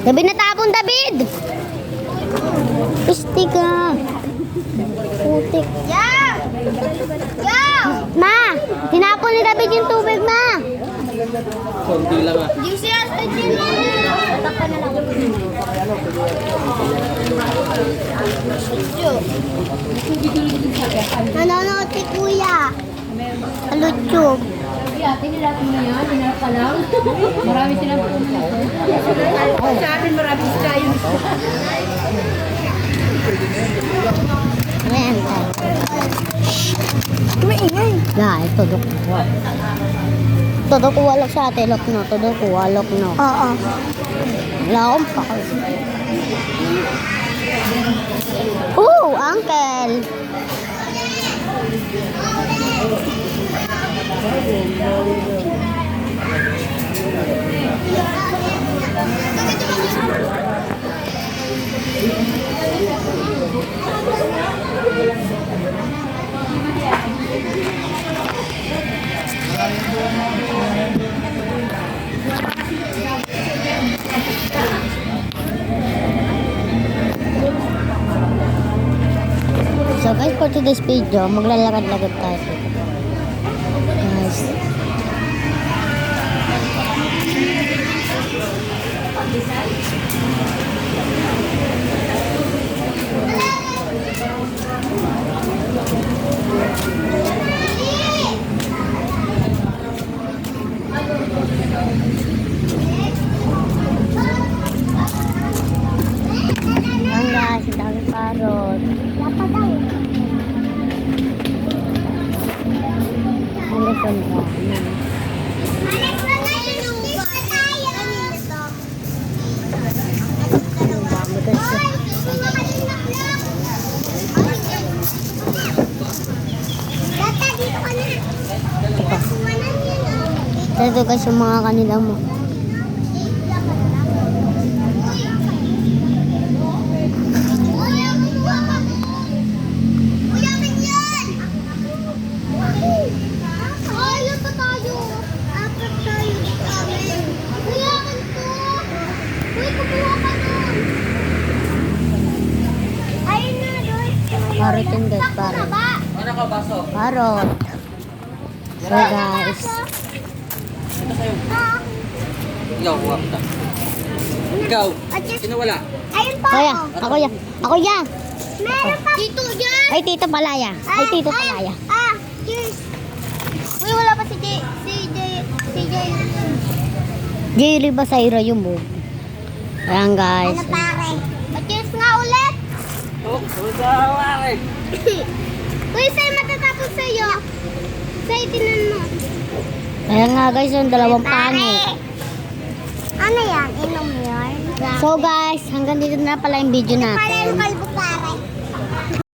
David natapon, David! Pisti ka. Putik. Yeah! Yeah! Ma! Tinapon ni David yung tubig, ma! Konti lang ah. Di siya sa dyan. Tatakpan na lang. Nanonood si Kuya. Alutsyog. Ate, nilatin mo yan. Hinarap ka lang. Marami silang pumunta. Sa atin, marami tayo. Ayan. Kumaingay. Dahil, tudok. Tudok walok sa ate, lok no. Tudok walok no. Oo. Wala akong pakal. Uncle! So guys, for today's video, maglalakad-lakad tayo. Guys. Ang guys, ang daming parot. Ano sa mga? Ito guys yung mga kanilang mo. Parot yun guys, parot. Ano ka baso? Parot. So guys. Ikaw, kuha kita. Ikaw, sino wala? Ayun pa ako yan. Ako yan. Meron pa. Tito yan. Ay, Tito Palaya. Ay, Tito Palaya. Cheers. Uy, wala pa si Jay. Si Jay. Jerry Basaira yung mo. Ayan guys. Pare. Cheers nga ulit. Oh, susawari. Uy, sa'yo matatapos sa'yo. Sa'yo, tinan mo. Ayan nga guys, yung dalawang pangit. Ano yan? Inom yun? So guys, hanggang dito na pala yung video Pare, natin. kalbo pare.